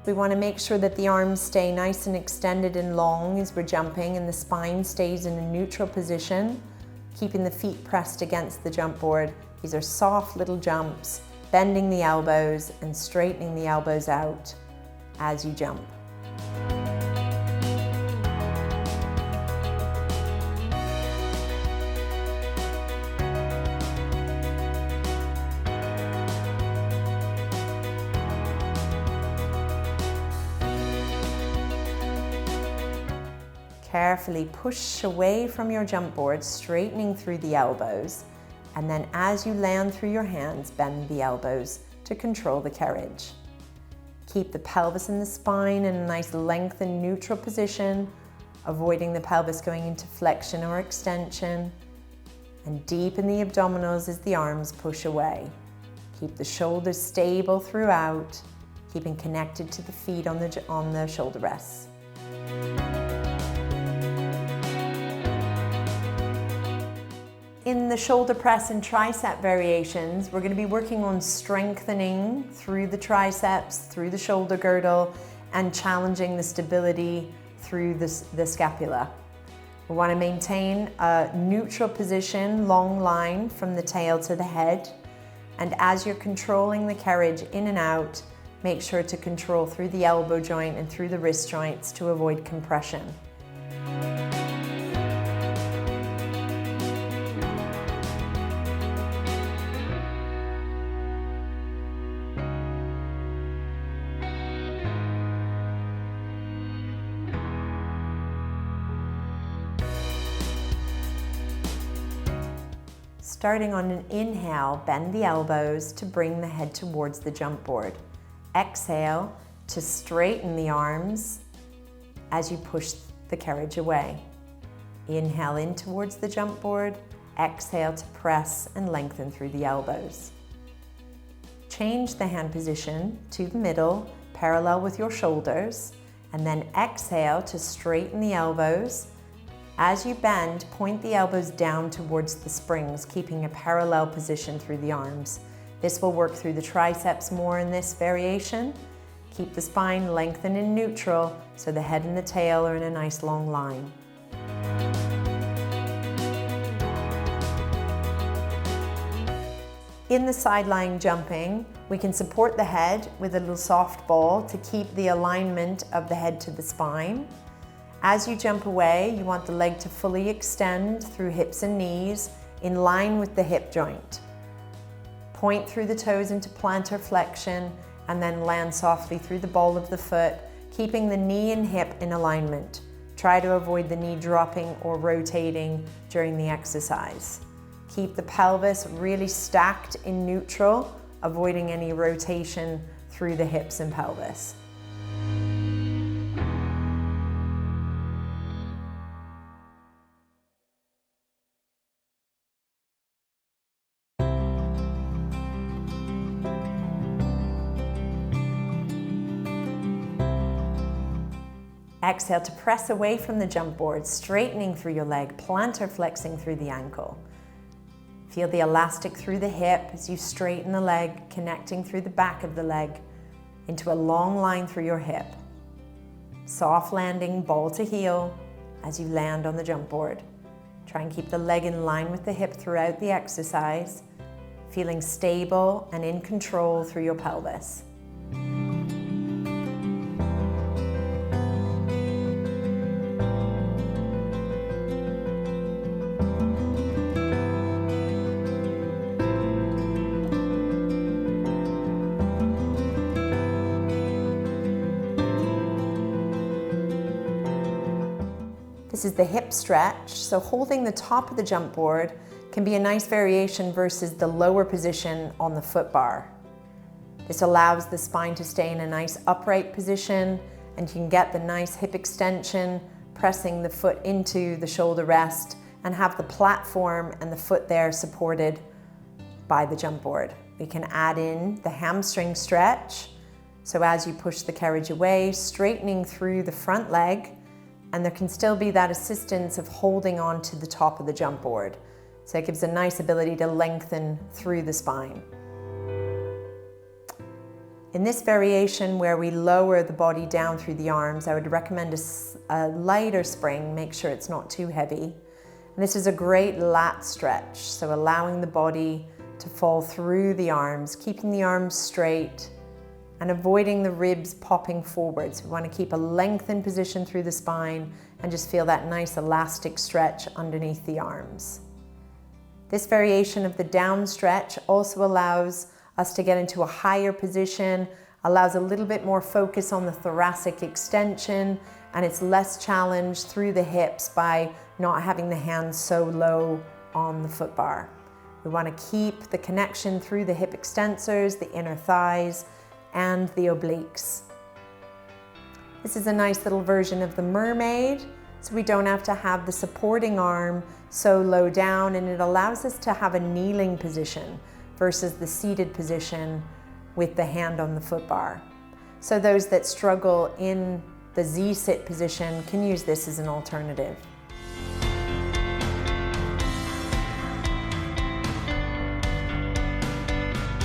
We want to make sure that the arms stay nice and extended and long as we're jumping, and the spine stays in a neutral position, keeping the feet pressed against the jump board. These are soft little jumps, bending the elbows and straightening the elbows out as you jump. Carefully push away from your jump board, straightening through the elbows, and then as you land through your hands, bend the elbows to control the carriage. Keep the pelvis and the spine in a nice lengthened neutral position, avoiding the pelvis going into flexion or extension, and deepen the abdominals as the arms push away. Keep the shoulders stable throughout, keeping connected to the feet on the shoulder rests. In the shoulder press and tricep variations, we're going to be working on strengthening through the triceps, through the shoulder girdle, and challenging the stability through the scapula. We want to maintain a neutral position, long line from the tail to the head. And as you're controlling the carriage in and out, make sure to control through the elbow joint and through the wrist joints to avoid compression. Starting on an inhale, bend the elbows to bring the head towards the jump board. Exhale to straighten the arms as you push the carriage away. Inhale in towards the jump board. Exhale to press and lengthen through the elbows. Change the hand position to the middle, parallel with your shoulders, and then exhale to straighten the elbows. As you bend, point the elbows down towards the springs, keeping a parallel position through the arms. This will work through the triceps more in this variation. Keep the spine lengthened and neutral so the head and the tail are in a nice long line. In the side lying jumping, we can support the head with a little soft ball to keep the alignment of the head to the spine. As you jump away, you want the leg to fully extend through hips and knees in line with the hip joint. Point through the toes into plantar flexion and then land softly through the ball of the foot, keeping the knee and hip in alignment. Try to avoid the knee dropping or rotating during the exercise. Keep the pelvis really stacked in neutral, avoiding any rotation through the hips and pelvis. Exhale to press away from the jump board, straightening through your leg, plantar flexing through the ankle. Feel the elastic through the hip as you straighten the leg, connecting through the back of the leg into a long line through your hip. Soft landing, ball to heel as you land on the jump board. Try and keep the leg in line with the hip throughout the exercise, feeling stable and in control through your pelvis. This is the hip stretch, so holding the top of the jump board can be a nice variation versus the lower position on the footbar. This allows the spine to stay in a nice upright position, and you can get the nice hip extension, pressing the foot into the shoulder rest, and have the platform and the foot there supported by the jump board. We can add in the hamstring stretch, so as you push the carriage away, straightening through the front leg, and there can still be that assistance of holding on to the top of the jump board. So it gives a nice ability to lengthen through the spine. In this variation where we lower the body down through the arms, I would recommend a lighter spring, make sure it's not too heavy. And this is a great lat stretch, so allowing the body to fall through the arms, keeping the arms straight and avoiding the ribs popping forwards. We want to keep a lengthened position through the spine and just feel that nice elastic stretch underneath the arms. This variation of the down stretch also allows us to get into a higher position, allows a little bit more focus on the thoracic extension, and it's less challenged through the hips by not having the hands so low on the foot bar. We want to keep the connection through the hip extensors, the inner thighs, and the obliques. This is a nice little version of the mermaid, so we don't have to have the supporting arm so low down, and it allows us to have a kneeling position versus the seated position with the hand on the foot bar. So those that struggle in the Z-sit position can use this as an alternative.